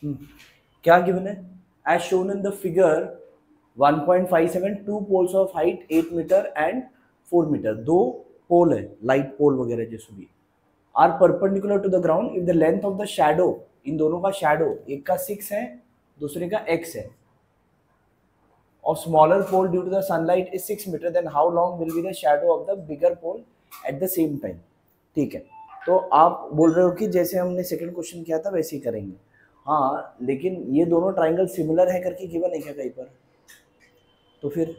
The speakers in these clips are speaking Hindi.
क्या गिवन है? As shown in the figure 1.57, two poles of height 8 metre and 4 metre, दो पोल है लाइट पोल वगैरह जैसे भी, are perpendicular to the ground if the length of the shadow, इन दोनों का शैडो, एक का 6 है दूसरे का x है, of smaller pole due to the sunlight is 6 meter, then how long will be the shadow of the bigger pole at the same time? ठीक है, तो आप बोल रहे हो कि जैसे हमने सेकंड क्वेश्चन किया था वैसे ही करेंगे। हाँ, लेकिन ये दोनों ट्राइंगल सिमिलर है करके गिवन है क्या कहीं पर? तो फिर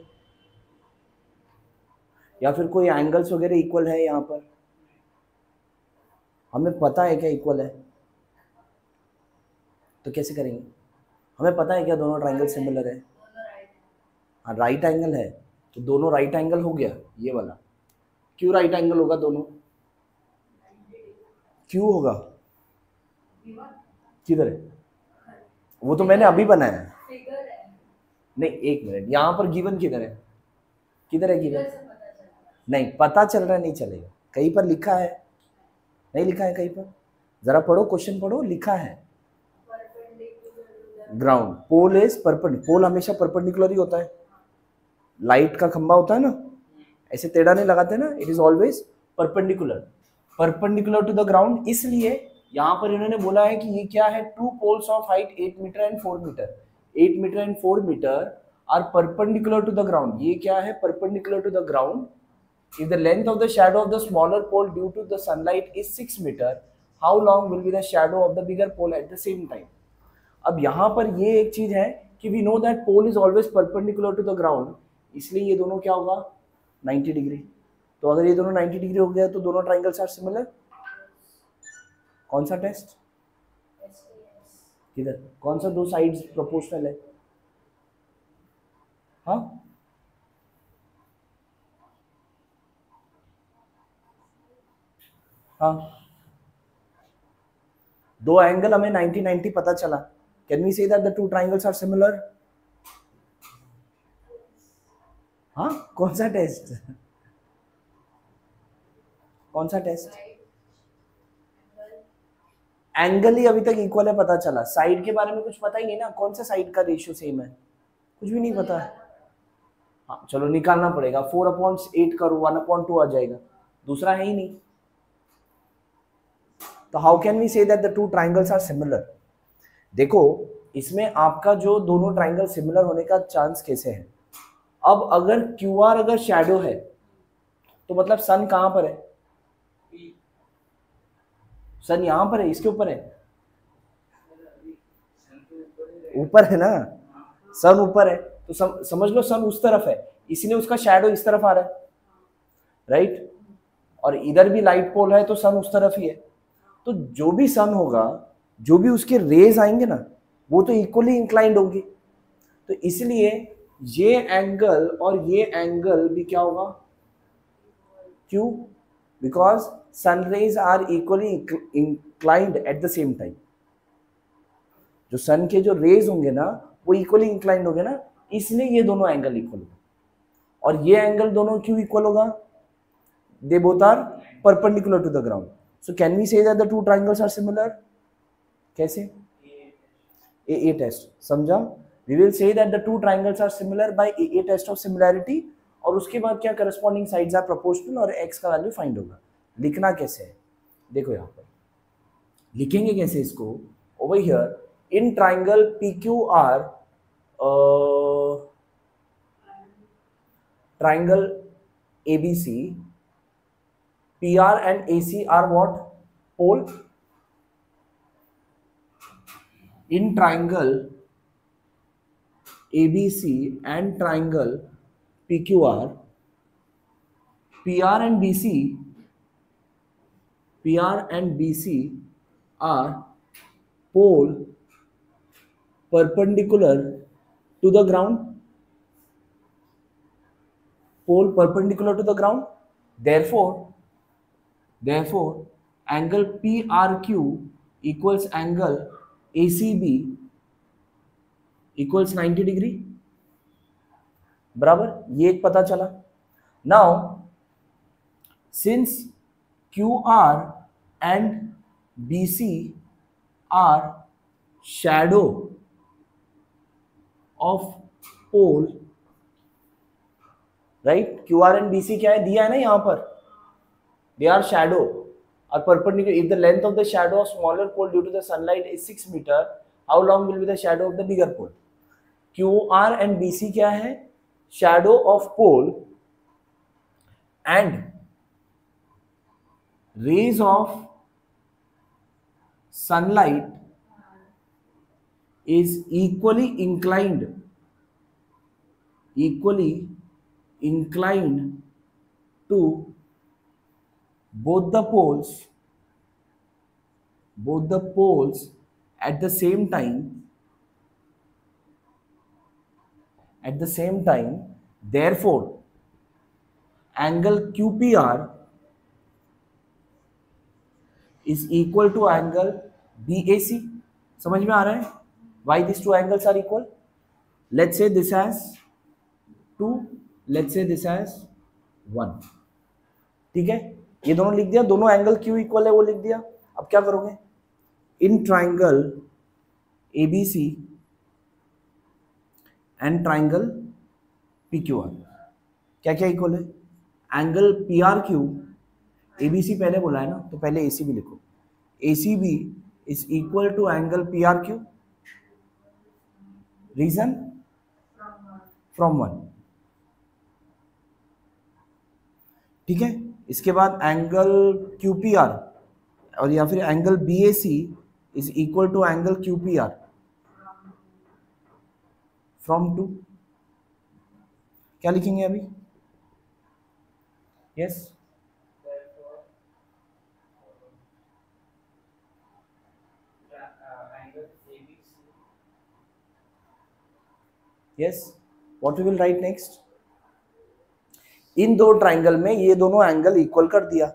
या फिर कोई एंगल्स वगैरह इक्वल है यहाँ पर? हमें पता है क्या इक्वल है? तो कैसे करेंगे? हमें पता है क्या दोनों ट्राइंगल सिमिलर है? हाँ, राइट एंगल है तो दोनों राइट एंगल हो गया ये वाला। क्यों राइट एंगल होगा दोनों? क्यों होगा? किधर है? वो तो मैंने अभी बनाया है। नहीं, एक मिनट, यहाँ पर गिवन किधर है? किधर है गिवन? नहीं, पता चल रहा है नहीं चलेगा, कहीं पर लिखा है? नहीं लिखा है कहीं पर? जरा पढ़ो, क्वेश्चन पढ़ो, लिखा है ग्राउंड पोल इज परपेंडिकुलर, पोल हमेशा परपेंडिकुलर ही होता है, लाइट का खंबा होता है ना, ऐसे टेढ़ा नहीं लगाते ना, it is always perpendicular, perpendicular to the ground. इसलिए यहाँ पर इन्होंने बोला है कि ये क्या है, two poles of height 8 metre and 4 metre, 8 metre and 4 metre are perpendicular to the ground. ये क्या है? Perpendicular to the ground. If the length of the shadow of the smaller pole due to the sunlight is 6 meter, how long will be the shadow of the bigger pole at the same time? अब यहाँ पर ये एक चीज है कि we know that pole is always perpendicular to the ground, इसलिए ये दोनों क्या होगा? 90 डिग्री। तो अगर ये दोनों 90 डिग्री हो गया तो दोनों ट्राइंगल्स आर सिमिलर। कौन सा टेस्ट? किधर? कौन सा दो साइड्स प्रोपोर्शनल है? हाँ, हाँ, दो एंगल हमें 90-90 पता चला। Can we say that the two triangles are similar? हाँ, कौन सा टेस्ट? कौन सा टेस्ट? एंगल ही अभी तक इक्वल है पता चला, साइड के बारे में कुछ पता ही नहीं ना, कौन सा साइड का रेशियो सेम है, कुछ भी नहीं पता। हाँ चलो निकालना पड़ेगा, 4/8 करो 1/2 आ जाएगा, दूसरा है ही नहीं। तो how can we say that the two triangles are similar? देखो इसमें आपका जो दोनों ट्राइंगल सिमिलर होने का चांस कैसे है, अब अगर क्यू आर अगर शैडो है तो मतलब सन कहां पर है? सन यहां पर है, इसके ऊपर है, ऊपर है ना, सन ऊपर है, तो समझ लो सन उस तरफ है, इसलिए उसका शैडो इस तरफ आ रहा है, राइट? और इधर भी लाइट पोल है तो सन उस तरफ ही है, तो जो भी सन होगा, जो भी उसके रेज आएंगे ना, वो तो इक्वली इंक्लाइंड होंगे, तो इसलिए ये एंगल और ये एंगल भी क्या होगा? क्यों? Because sun rays are equally inclined at the same time. जो सन के जो रेज होंगे ना वो इक्वली इंक्लाइंड होंगे ना, इसलिए ये दोनों एंगल इक्वल होगा। और ये एंगल दोनों क्यों इक्वल होगा? They both are perpendicular to the ground. So can we say that the two triangles are similar? कैसे? ए टेस्ट, समझा? We will say that the two triangles are similar by a test of similarity, और उसके बाद क्या, करस्पॉन्डिंग साइड्स आर प्रोपोर्शनल और x का वैल्यू फाइंड होगा। लिखना कैसे है देखो, यहाँ पर लिखेंगे कैसे इसको, over here in triangle PQR, triangle ABC, PR and AC are what? Pole. In triangle ABC and triangle PQR, PR and BC are pole perpendicular to the ground. Pole perpendicular to the ground. Therefore, angle PRQ equals angle ACB equals 90 degree, बराबर? ये एक पता चला। Now since QR and BC are shadow of pole, right, Q R and B C क्या है, दिया है ना यहाँ पर, दे आर शैडो और perpendicular. If the length of the shadow of smaller pole due to the sunlight is 6 meter, how long will be the shadow of the bigger pole? QR and BC क्या है, shadow of pole and rays of sunlight is equally inclined to both the poles at the same time. Therefore angle QPR is equal to angle BAC. समझ में आ रहा है why these two angles are equal? Let's say this has 2, let's say this has 1. ठीक है, ये दोनों लिख दिया, दोनों एंगल क्यू इक्वल है वो लिख दिया. अब क्या करोगे, in triangle ABC and triangle PQR क्या क्या इक्वल है, एंगल PRQ, ABC पहले बोला है ना तो पहले AC भी लिखो, ACB is equal to angle PRQ. Reason from 1. ठीक है, इसके बाद एंगल QPR और या फिर angle BAC is equal to angle QPR from 2. क्या लिखेंगे अभी, yes yes, what we will write next, इन दो ट्राइंगल में ये दोनों एंगल इक्वल कर दिया,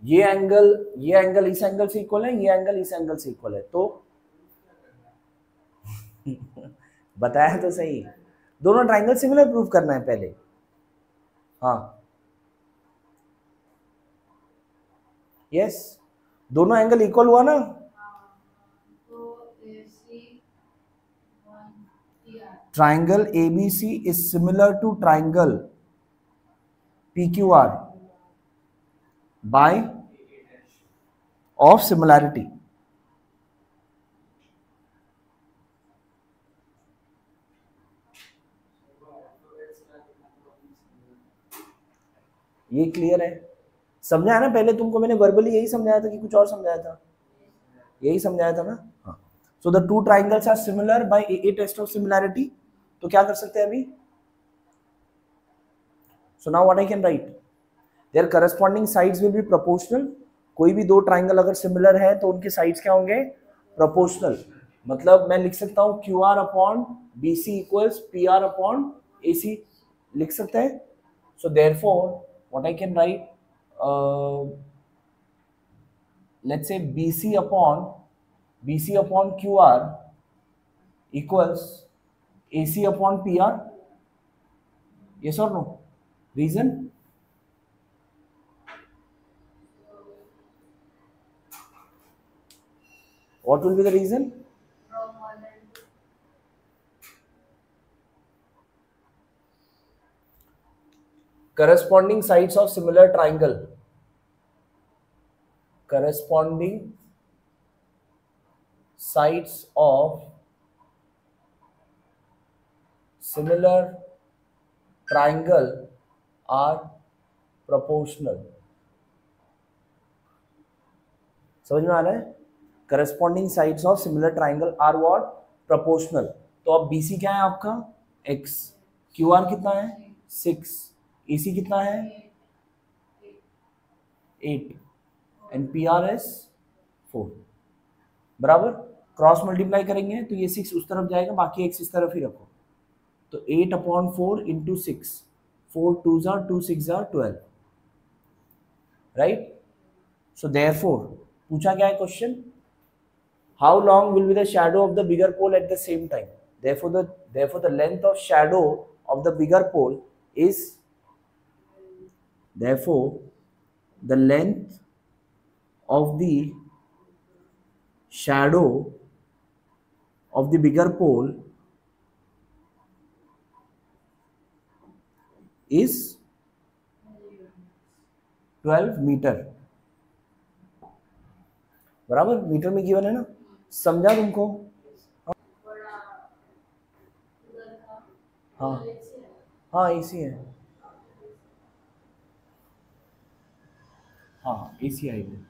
ये एंगल इस एंगल से इक्वल है, ये एंगल इस एंगल से इक्वल है, तो बताया तो सही, दोनों ट्राइंगल सिमिलर प्रूव करना है पहले. हाँ यस, दोनों एंगल इक्वल हुआ ना, triangle ABC is similar to triangle PQR by of similarity. ये क्लियर है, समझा है ना, पहले तुमको मैंने वर्बली यही समझाया था कि कुछ और समझाया था, यही समझाया था ना. हाँ, so the two triangles are similar by a test of similarity. तो क्या कर सकते हैं अभी, so now what I can write, their corresponding sides will be proportional. कोई भी दो ट्राइंगल अगर सिमिलर है तो उनके साइड्स क्या होंगे, प्रोपोर्शनल. मतलब मैं लिख सकता हूं QR upon BC equals PR upon AC, लिख सकते हैं. So therefore what I can right, let's say BC upon QR equals AC upon PR. Yes or no? Reason? What will be the reason? Corresponding sides of similar triangle. Corresponding sides of similar triangle are proportional. समझ में आ रहा है, corresponding sides of similar triangle are what, proportional. तो अब BC क्या है आपका x, QR कितना है 6, AC कितना है 8 एंड PR is 4. बराबर, क्रॉस मल्टीप्लाई करेंगे तो ये 6 उस तरफ जाएगा, बाकी x इस तरफ ही रखो. तो 8 अपॉन 4 इंटू 6, 4 2 जार 2 6 जार 12, राइट. सो देयरफॉर पूछा क्या है question, how long will be the shadow of the bigger pole at the same time. therefore the length of shadow of the bigger pole is, therefore the length of the shadow of the bigger pole is 12 metre. बराबर, मीटर में गिवन है ना, समझा तुमको? हाँ हाँ एसी है, हाँ एसी आएगी।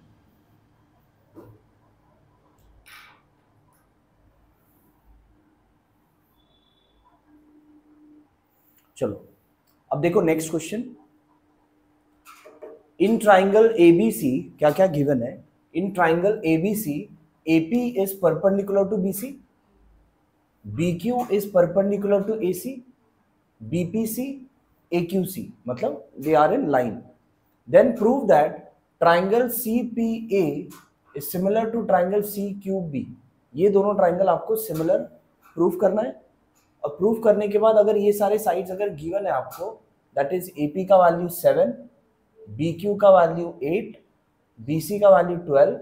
चलो अब देखो next question. In triangle ABC क्या क्या गिवन है? In triangle ABC AP is perpendicular to BC, BQ is perpendicular to AC, BPC AQC, मतलब they are in line. Then prove that triangle CPA is similar to triangle CQB। ये दोनों ट्राइंगल आपको सिमिलर प्रूव करना है। और प्रूव करने के बाद अगर ये सारे साइड्स अगर गिवन है आपको, दैट इज AP का वैल्यू 7, BQ का वैल्यू 8, BC का वैल्यू 12,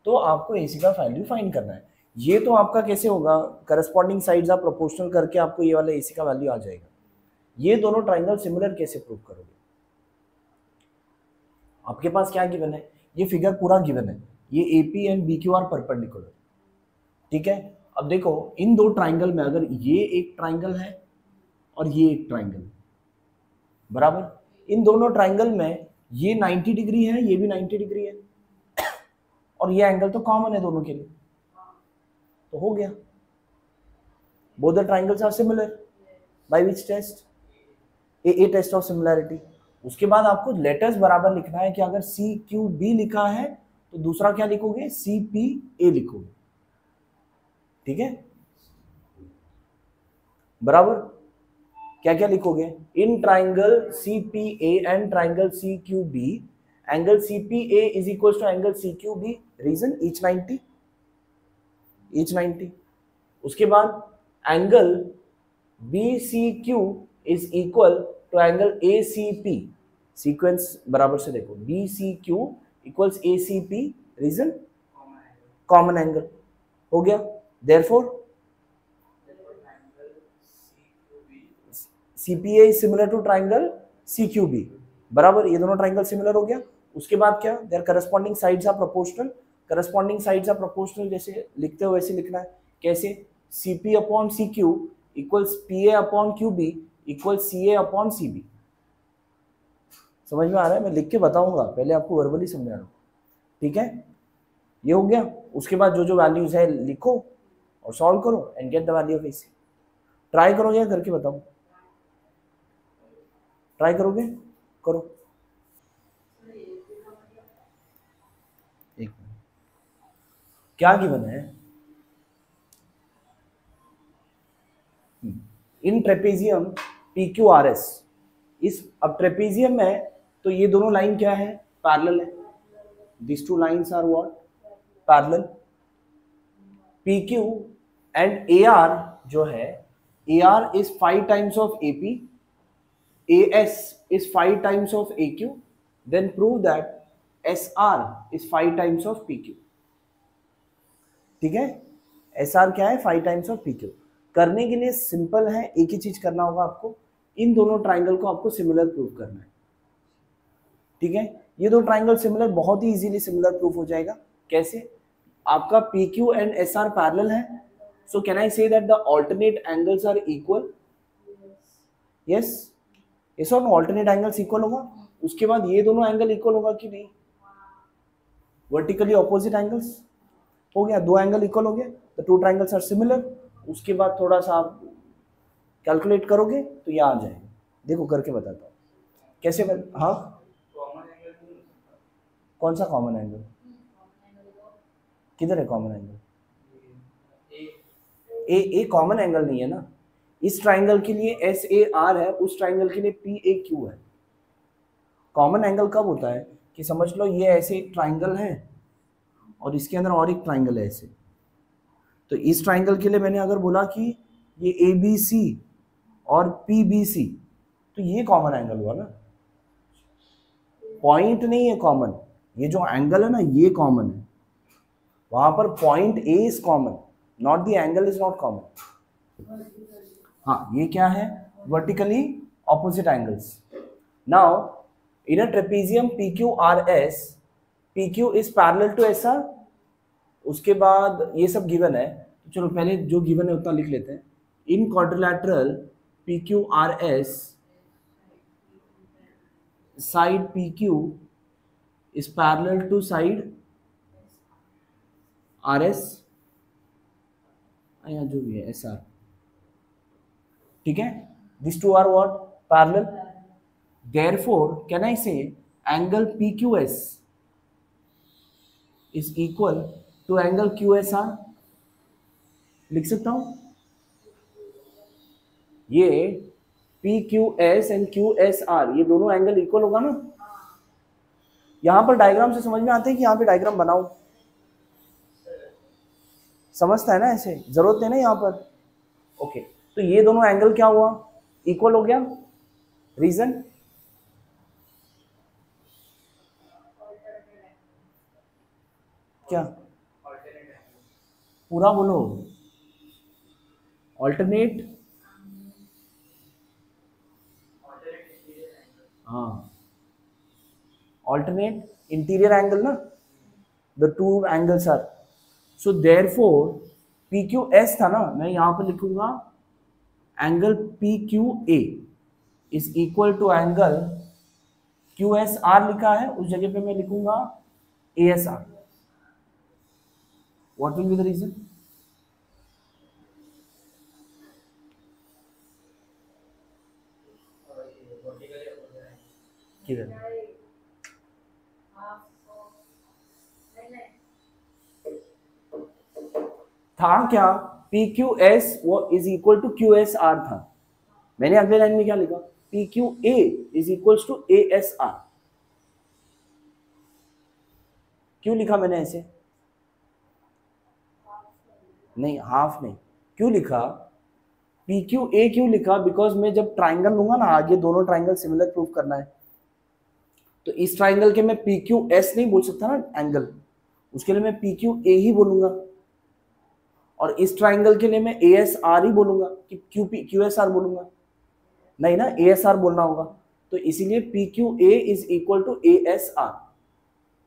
तो आपको AC का वैल्यू फाइंड करना है। ये तो आपका कैसे होगा, करस्पॉन्डिंग साइड्स आप प्रोपोर्शनल करके आपको ये वाला AC का वैल्यू आ जाएगा। ये दोनों ट्राइंगल सिमिलर कैसे प्रूव करोगे? आपके पास क्या गिवन है, ये फिगर पूरा गिवन है, ये AP and BQ are perpendicular, ठीक है। अब देखो इन दो ट्राइंगल में अगर ये एक ट्राइंगल है और ये एक ट्राइंगल, बराबर, इन दोनों ट्राइंगल में ये 90 डिग्री है, ये भी 90 डिग्री है, और ये एंगल तो कॉमन है दोनों के लिए, तो हो गया, both the triangles are similar. By which test? A test of similarity. उसके बाद आपको लेटर्स बराबर लिखना है कि अगर CQB लिखा है तो दूसरा क्या लिखोगे, CPA लिखोगे, ठीक है, बराबर। क्या क्या लिखोगे? In triangle CPA and triangle CQB angle CPA is equal to angle CQB, reason each 90। उसके बाद angle BCQ is equal to angle ACP, sequence बराबर से देखो, BCQ equals ACP, reason common angle, हो गया। Therefore CPA is similar to triangle CQB, बराबर, ये दोनों ट्राइंगल सिमिलर हो गया। उसके बाद क्या, their corresponding sides are proportional. Corresponding sides are proportional जैसे लिखते हो वैसे लिखना है। कैसे? CP upon CQ equals PA upon QB equals CA upon CB। समझ में आ रहा है? मैं लिख के बताऊंगा, पहले आपको वर्बली समझा रहा हूँ, ठीक है। ये हो गया। उसके बाद जो जो वैल्यूज है लिखो और सॉल्व करो and get the value of AC। Try करोगे या करके बताओ? ट्राई करोगे? करो। एक मिनट, क्या गिवन है? इन ट्रेपेजियम PQRS, इस अब ट्रेपेजियम में तो ये दोनों लाइन क्या है, पैरेलल है। This two lines are what, parallel. PQ and AR जो है, AR is 5 times of AP, AS is 5 times of AQ, then prove that SR is 5 times of PQ, ठीक है। SR क्या है, 5 times of PQ। करने के लिए सिंपल है, एक ही चीज करना होगा आपको, इन दोनों ट्राइंगल को आपको सिमिलर प्रूव करना है, ठीक है। ये दो ट्राइंगल सिमिलर, बहुत ही इजीली सिमिलर प्रूफ हो जाएगा। कैसे? आपका PQ एंड SR पैरेलल है, सो can I say that the alternate angles are equal? Yes, ये सब ऑल्टरनेट एंगल्स इक्वल होगा। उसके बाद ये दोनों एंगल इक्वल होगा कि नहीं, वर्टिकली ऑपोजिट एंगल्स, हो गया, दो एंगल इक्वल हो गए, तो टू ट्राइंगल्स आर सिमिलर। उसके बाद थोड़ा सा आप कैलकुलेट करोगे तो ये आ जाएगा। देखो करके बताता हूँ कैसे हाँ, कौन सा कॉमन एंगल? किधर है कॉमन एंगल? ए कॉमन एंगल नहीं है ना। इस ट्राइंगल के लिए SAR है, उस ट्राइंगल के लिए PAQ है। कॉमन एंगल कब होता है कि समझ लो ये ऐसे एक ट्राइंगल है और इसके अंदर और एक ट्राइंगल है ऐसे, तो इस ट्राइंगल के लिए मैंने अगर बोला कि ये ABC और PBC, तो ये कॉमन एंगल हुआ ना। पॉइंट नहीं है कॉमन, ये जो एंगल है ना ये कॉमन है, वहां पर point A is common, not the angle is not common. हाँ, ये क्या है? Vertically opposite angles. Now in a trapezium PQRS, PQ is parallel to SR। उसके बाद ये सब गिवन है, तो चलो पहले जो गिवन है उतना लिख लेते हैं। In quadrilateral PQRS, side PQ is parallel to side RS, यहाँ जो भी है SR, ठीक है। These two are what? Parallel. Therefore, can I say angle PQS is equal to angle QSR? लिख सकता हूँ ये PQS and QSR, ये दोनों एंगल इक्वल होगा ना। यहां पर डायग्राम से समझ में आते हैं कि यहाँ पे डायग्राम बनाओ, समझता है ना? ऐसे जरूरत है ना यहाँ पर। ओके, तो ये दोनों एंगल क्या हुआ? इक्वल हो गया। रीजन? क्या? पूरा बोलो। ऑल्टरनेट, हाँ, ऑल्टरनेट इंटीरियर एंगल ना, the two angles are, so therefore PQS था ना, मैं यहां पर लिखूंगा angle PQA is equal to angle QSR लिखा है, उस जगह पे मैं लिखूंगा ASR। What will be the reason? किधर था क्या? PQS वो इज इक्वल टू QSR था। मैंने अगले लाइन में क्या लिखा? PQA is equal to ASR। क्यों लिखा मैंने ऐसे? नहीं, हाफ नहीं। क्यों लिखा PQA? क्यों लिखा? बिकॉज मैं जब ट्राइंगल लूंगा ना, आगे दोनों ट्राइंगल सिमिलर प्रूव करना है, तो इस ट्राइंगल के मैं PQS नहीं बोल सकता ना एंगल, उसके लिए मैं PQA ही बोलूंगा, और इस ट्राइंगल के लिए मैं ASR ही बोलूंगा कि QSR बोलूंगा नहीं ना, ASR बोलना होगा। तो इसीलिए PQA is equal to ASR,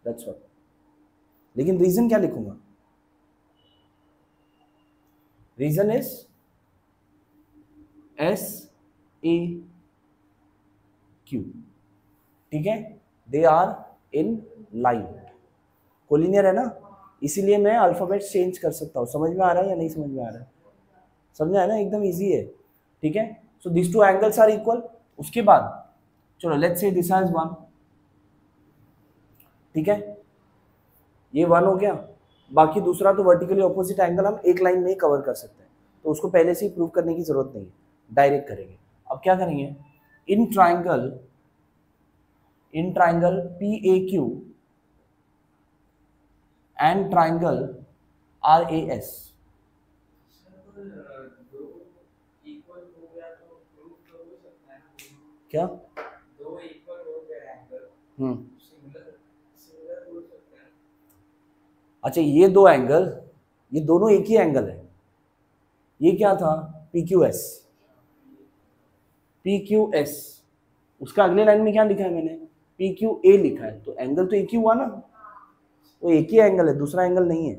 that's what. लेकिन रीजन क्या लिखूंगा? रीजन इज SAQ, ठीक है। They are in line, collinear है ना, इसीलिए मैं अल्फाबेट चेंज कर सकता हूँ। समझ में आ रहा है या नहीं समझ में आ रहा है? समझ आया ना? एकदम इजी है, ठीक है। So this two angles are equal. उसके बाद चलो लेट्स से दिस इज 1, ठीक है, ये 1 हो गया। बाकी दूसरा तो वर्टिकली ऑपोजिट एंगल हम एक लाइन में ही कवर कर सकते हैं, तो उसको पहले से ही प्रूव करने की जरूरत नहीं है, डायरेक्ट करेंगे। अब क्या करेंगे? इन triangle PAQ and triangle RAS, क्या? दो इक्वल हो गए एंगल, अच्छा ये दो एंगल, ये दोनों एक ही एंगल है। ये क्या था? PQS। उसका अगले लाइन में क्या लिखा है मैंने? PQA लिखा है, तो एंगल तो एक ही हुआ ना, वो एक ही एंगल है, दूसरा एंगल नहीं है,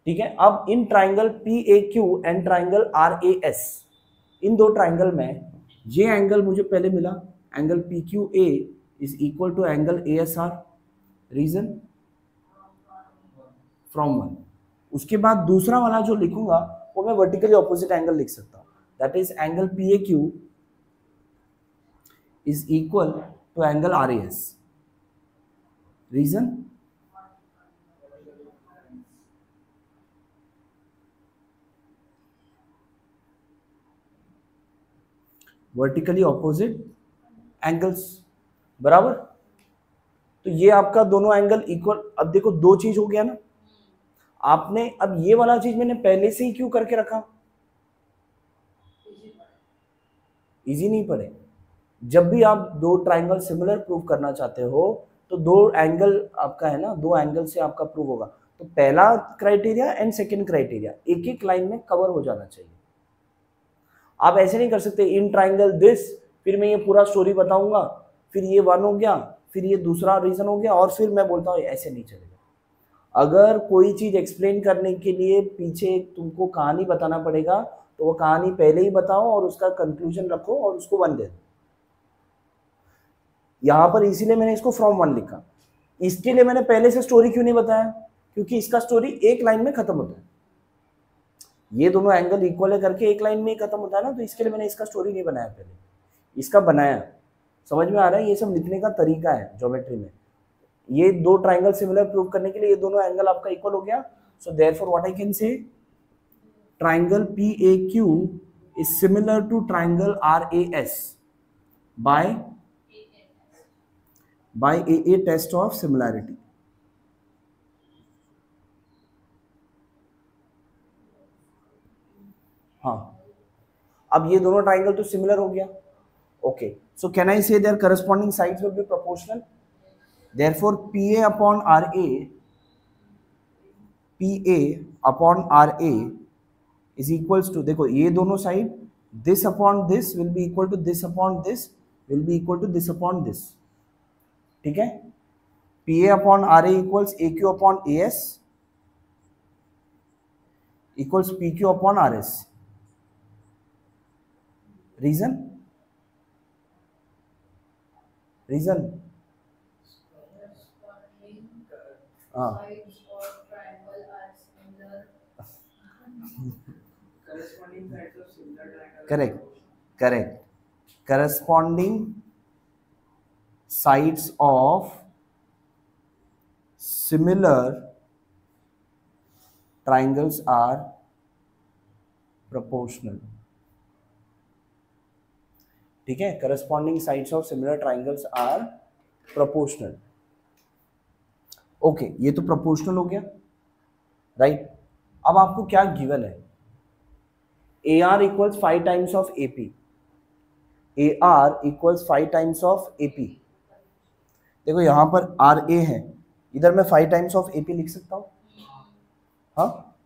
ठीक है। अब in triangle PAQ and triangle RAS, इन दो ट्राइंगल में ये एंगल मुझे पहले मिला, angle PQA is equal to angle ASR। Reason? From 1। उसके बाद दूसरा वाला जो लिखूंगा वो मैं वर्टिकली ऑपोजिट एंगल लिख सकता हूं, that is angle PAQ is equal to angle RAS। Reason? Vertically opposite angles, बराबर। तो ये आपका दोनों एंगल इक्वल। अब देखो दो चीज हो गया ना आपने। अब ये वाला चीज मैंने पहले से ही क्यों करके रखा? इजी नहीं पड़े। जब भी आप दो ट्राइंगल सिमिलर प्रूव करना चाहते हो तो दो एंगल आपका है ना, दो एंगल से आपका प्रूव होगा। तो पहला क्राइटेरिया एंड सेकंड क्राइटेरिया एक एक लाइन में कवर हो जाना चाहिए। आप ऐसे नहीं कर सकते इन ट्राइंगल दिस, फिर मैं ये पूरा स्टोरी बताऊंगा, फिर ये वन हो गया, फिर ये दूसरा रीजन हो गया, और फिर मैं बोलता हूँ, ऐसे नहीं चलेगा। अगर कोई चीज एक्सप्लेन करने के लिए पीछे तुमको कहानी बताना पड़ेगा, तो वो कहानी पहले ही बताओ और उसका कंक्लूजन रखो और उसको वन दे दो। यहां पर इसीलिए मैंने इसको फ्रॉम वन लिखा। इसके लिए मैंने पहले से स्टोरी क्यों नहीं बताया, क्योंकि इसका स्टोरी एक लाइन में खत्म होता है। ये दोनों एंगल इक्वल है करके एक लाइन में ही खत्म होता है ना, तो इसके लिए मैंने इसका स्टोरी नहीं बनाया, पहले इसका बनाया। समझ में आ रहा है? ये सब लिखने का तरीका है ज्योमेट्री में। ये दो ट्राइंगल सिमिलर प्रूव करने के लिए ये दोनों एंगल आपका इक्वल हो गया। So therefore what I can say, triangle PAQ is similar to triangle RAS by AA test of similarity. हाँ, अब ये दोनों ट्राइंगल तो सिमिलर हो गया। ओके, सो कैन आई से there corresponding sides will be proportional, therefore PA upon RA is equals to, देखो ये दोनों side this upon this will be equal to this upon this will be equal to this upon this, ठीक है। PA upon RA equals AQ upon AS equals PQ upon RS। Reason हाँ, correct corresponding sides of similar triangles are proportional, ठीक है। corresponding sides of similar triangles are proportional। Okay, ये तो proportional हो गया, राइट। अब आपको क्या गिवन है, AR equals 5 times of AP, AR equals 5 times of AP। देखो यहां पर RA है, इधर मैं 5 times of AP लिख सकता हूं, हाँ।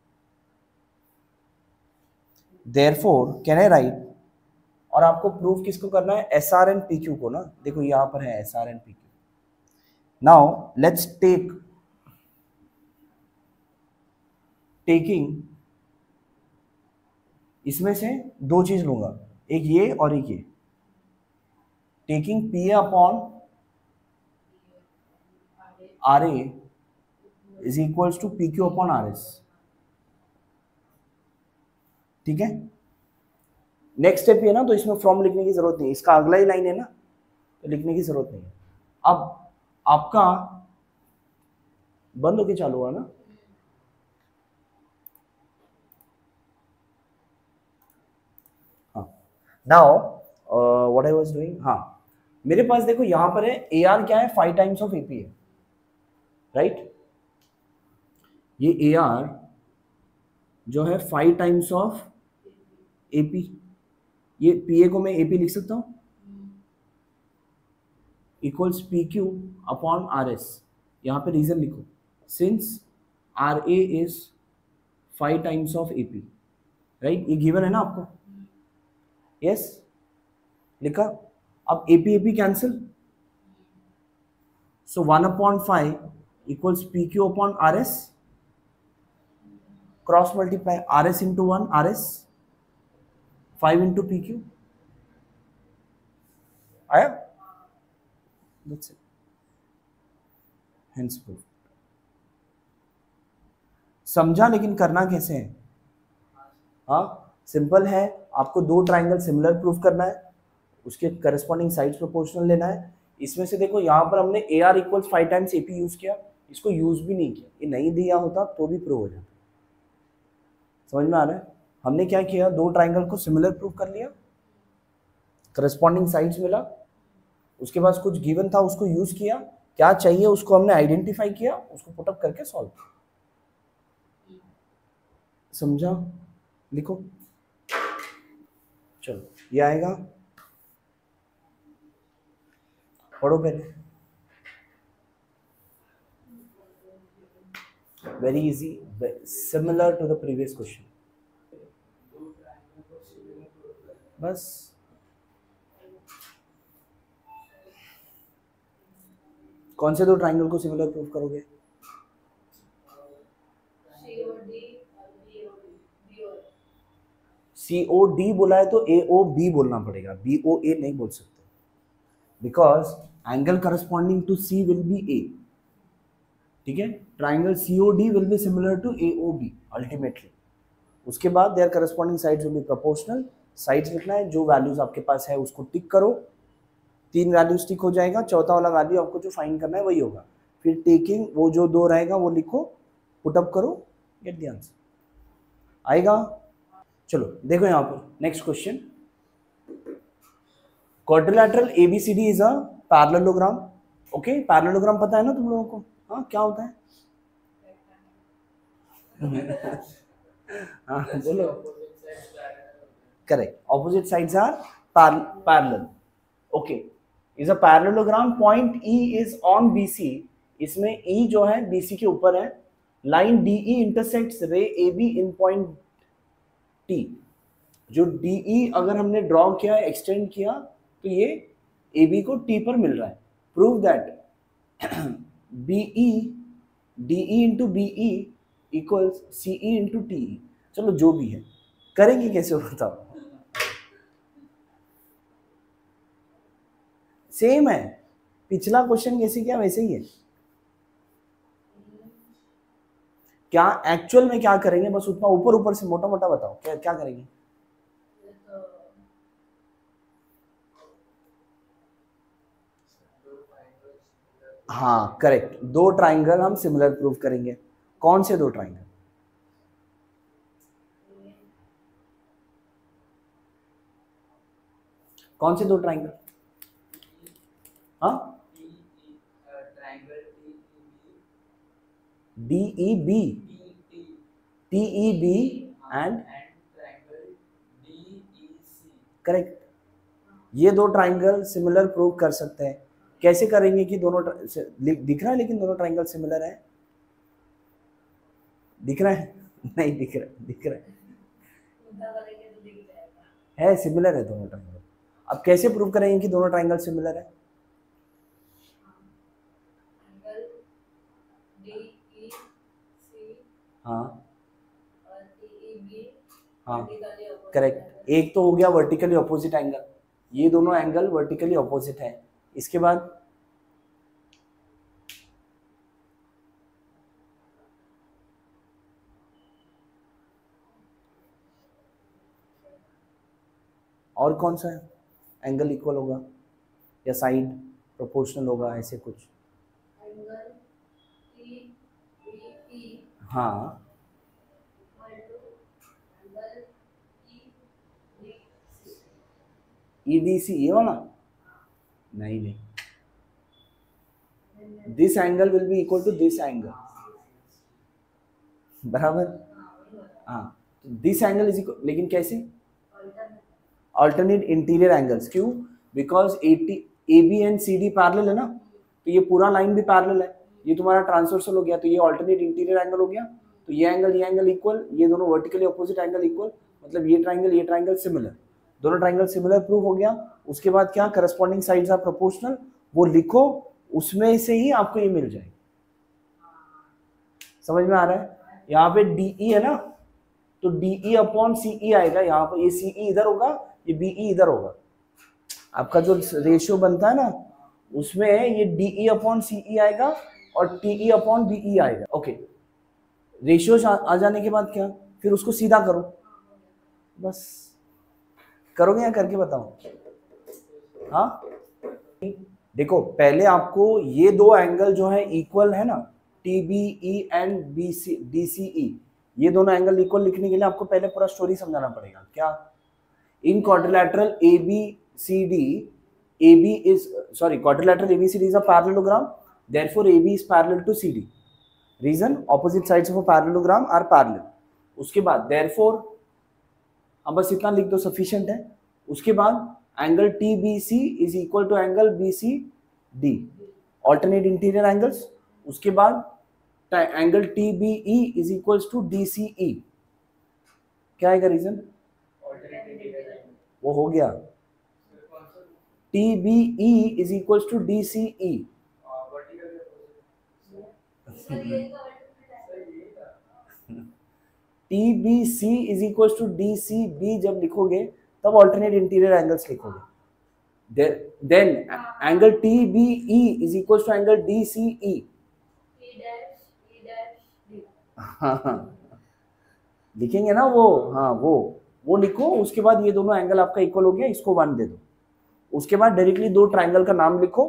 Therefore can I write, और आपको प्रूफ किसको करना है, SR and PQ को ना। देखो यहां पर है SR and PQ। Now let's taking, इसमें से दो चीज लूंगा, एक ये और एक ये। Taking PA upon RA is equals to PQ upon RS, ठीक है। नेक्स्ट स्टेप ये ना, तो इसमें फ्रॉम लिखने की जरूरत नहीं, इसका अगला ही लाइन है ना, तो लिखने की जरूरत नहीं है। अब आपका बंद होके चालू हुआ ना, हाँ। Now what I was doing, हाँ, मेरे पास देखो यहां पर है AR क्या है, 5 टाइम्स ऑफ AP है, राइट। ये AR जो है 5 टाइम्स ऑफ AP, ये PA को मैं AP लिख सकता हूं, इक्वल्स PQ अपॉन RS। यहां पे रीजन लिखो, since RA is 5 times of AP, right. ये गिवन है ना आपको, यस, लिखा। अब AP कैंसिल, सो 1 upon 5 equals PQ upon RS, cross multiply RS into 1 RS, 5 into PQ, आया, that's it, hence proof। समझा, लेकिन करना कैसे है, हाँ सिंपल है। आपको दो ट्राइंगल सिमिलर प्रूफ करना है, उसके करस्पॉन्डिंग साइड्स प्रोपोर्शनल लेना है। इसमें से देखो यहाँ पर हमने AR equals 5 times AP use किया, इसको यूज भी नहीं किया, ये नहीं दिया होता तो भी प्रूव हो जाता। समझ में आ रहा है? हमने क्या किया, दो ट्राइंगल को सिमिलर प्रूव कर लिया, करस्पॉन्डिंग साइड्स मिला, उसके बाद कुछ गिवन था उसको यूज किया, क्या चाहिए उसको हमने आइडेंटिफाई किया, उसको पुटअप करके सॉल्व किया। समझा? लिखो, चलो ये आएगा, पढ़ो पहले। Very easy, similar to the previous question. बस कौन से दो ट्राइंगल को सिमिलर प्रूव करोगे? COD बोला है तो AOB बोलना पड़ेगा, BOA नहीं बोल सकते, because angle corresponding to C will be A, ठीक है। Triangle COD will be similar to AOB ultimately. उसके बाद their corresponding sides will be proportional. Sides लिखना है, जो वैल्यूज आपके पास है उसको टिक करो, 3 वैल्यूज टिक हो जाएगा, चौथा वाला वैल्यू आपको जो फाइंड करना है वही होगा। फिर टेकिंग वो जो 2 रहेगा वो लिखो, पुटअप करो, गेट द आंसर आएगा। चलो देखो यहाँ पर next question, quadrilateral ABCD is a parallelogram. Okay, parallelogram पता है ना तुम लोगों को? हाँ, क्या होता है? हाँ बोलो। Correct, opposite sides are parallel. Okay, is a parallelogram, point E is on BC। इसमें E जो है BC के ऊपर है। Line DE intersects ray AB in point T। जो DE अगर हमने ड्रॉ किया, एक्सटेंड किया, तो ये AB को T पर मिल रहा है। Prove that BE DE into BE equals CE into TE। चलो जो भी है, करेंगे कैसे बताओ? सेम है, पिछला क्वेश्चन कैसे किया वैसे ही है। क्या एक्चुअल में क्या करेंगे, बस उतना ऊपर ऊपर से मोटा मोटा बताओ, क्या क्या करेंगे? हाँ करेक्ट, 2 ट्राइंगल हम सिमिलर प्रूव करेंगे। कौन से 2 ट्राइंगल? कौन से 2 ट्राइंगल? हाँ, DEB, TEB एंड करेक्ट, ये 2 ट्राइंगल सिमिलर प्रूव कर सकते हैं। कैसे करेंगे कि दोनों दिख रहा है, लेकिन दोनों ट्राइंगल सिमिलर है, दिख रहा है? नहीं दिख रहा, दिख रहा है सिमिलर है दोनों ट्राइंगल। अब कैसे प्रूव करेंगे कि दोनों ट्राइंगल सिमिलर है? हाँ हाँ करेक्ट, एक तो हो गया वर्टिकली ऑपोजिट एंगल, ये दोनों एंगल वर्टिकली ऑपोजिट है। इसके बाद और कौन सा एंगल इक्वल होगा या साइड प्रोपोर्शनल होगा, ऐसे कुछ? हाँ EDC, ये वाला? नहीं नहीं, this angle will be equal to this angle, बराबर? हाँ, तो दिस एंगल इज इक्वल, लेकिन कैसे? Alternate interior angles. क्यों? Because AB and CD parallel है ना, तो ये पूरा लाइन भी पैरेलल है, ये तुम्हारा ट्रांसवर्सल हो गया, तो ये अल्टरनेट इंटीरियर एंगल हो गया। तो ये एंगल इक्वल, ये दोनों वर्टिकली अपोजिट एंगल इक्वल, मतलब ये ट्राइंगल सिमिलर, दोनों ट्राइंगल सिमिलर प्रूव हो गया। उसके बाद क्या, करस्पॉन्डिंग साइड्स आर प्रोपोर्शनल, वो लिखो, उसमें से ही आपको ये मिल जाएगा। समझ में आ रहा है? यहाँ पे DE है ना, तो DE अपॉन CE आएगा, यहाँ पर ये CE इधर होगा, ये BE इधर होगा। आपका जो रेशियो बनता है ना, उसमें ये DE अपॉन CE आएगा और TE अपॉन BE आएगा। ओके, रेशियो आ जाने के बाद क्या, फिर उसको सीधा करो, बस। करोगे या करके बताओ? हाँ देखो, पहले आपको ये 2 एंगल जो है इक्वल है ना, TBE एंड DCE, ये दोनों एंगल इक्वल लिखने के लिए आपको पहले पूरा स्टोरी समझाना पड़ेगा। क्या? इन quadrilateral quadrilateral ABCD is a parallelogram, therefore AB is parallel to CD. Reason, opposite sides of a parallelogram are parallel. उसके बाद therefore, अब बस इतना लिख दो, सफिशिएंट है। उसके बाद angle TBC is equal to angle BCD, alternate interior angles। उसके बाद angle TBE is equals to DCE, क्या आएगा रीजन? वो हो गया, TBE is equals to DCE। TBC is equals to DCB जब लिखोगे तब ऑल्टरनेट इंटीरियर एंगल्स लिखोगे। Then angle TBE is equals to angle DCE। लिखेंगे ना वो, हाँ वो लिखो, उसके बाद ये दोनों एंगल आपका इक्वल हो गया, इसको 1 दे दो। उसके बाद डायरेक्टली दो ट्राइंगल का नाम लिखो,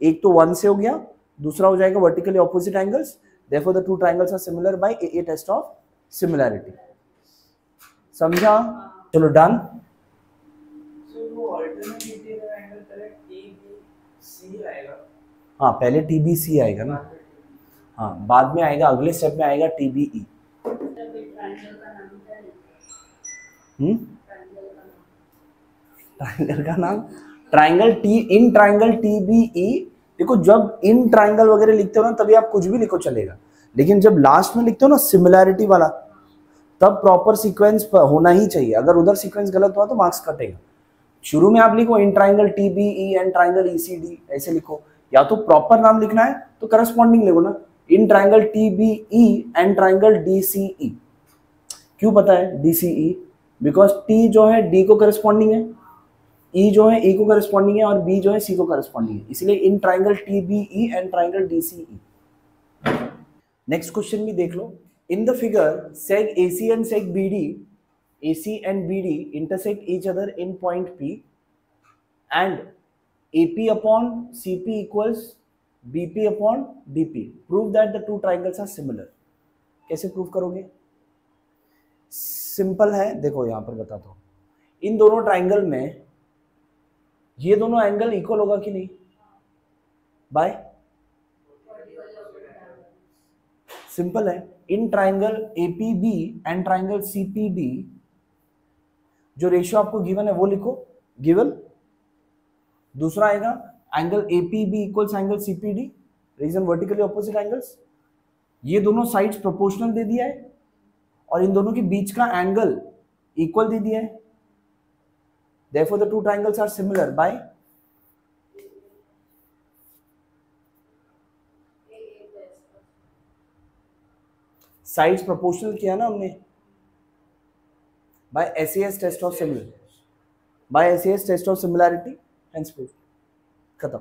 एक तो 1 से हो गया, दूसरा हो जाएगा vertically opposite angles, therefore the two triangles are similar by a test of similarity. समझा? चलो डन। हाँ पहले TBC आएगा ना, हाँ बाद में आएगा, अगले स्टेप में आएगा TBE। ट्राइंगल का नाम, ट्राइंगल इन ट्राइंगल TBE। देखो जब इन ट्राइंगल वगैरह लिखते हो ना तभी आप कुछ भी लिखो चलेगा, लेकिन जब लास्ट में लिखते हो ना सिमिलैरिटी वाला, तब प्रॉपर सीक्वेंस होना ही चाहिए। अगर उधर सीक्वेंस गलत हुआ तो मार्क्स कटेगा। शुरू में आप लिखो इन triangle TBE and triangle ECD, ऐसे लिखो, या तो प्रॉपर नाम लिखना है तो करस्पॉन्डिंग लिखो ना, इन triangle TBE and triangle DCE। क्यों पता है DCE? बिकॉज T जो है D को करस्पॉन्डिंग है, E जो है E को करस्पॉन्डिंग है, और B जो है C को करस्पॉन्डिंग है, इसलिए in triangle TBE and triangle DCE। Next question भी देख लो। In the figure seg AC and seg AC and BD intersect each other in point P and AP upon CP equals BP upon DP. Prove that the two triangles are similar. कैसे प्रूव करोगे? सिंपल है, देखो यहां पर बताता हूं। इन दोनों ट्राइंगल में ये दोनों एंगल इक्वल होगा कि नहीं? बाय सिंपल है, in triangle APB and triangle CPD जो रेशियो आपको गिवन है वो लिखो, गिवन। दूसरा आएगा angle APB equals angle CPD, reason vertically opposite angles. ये दोनों साइड्स प्रोपोर्शनल दे दिया है और इन दोनों के बीच का एंगल इक्वल दे दिया है, therefore the two triangles are similar by sides proportional किया ना हमने, by SAS test of similarity, by SAS test of similarity, hence proof, खत्म।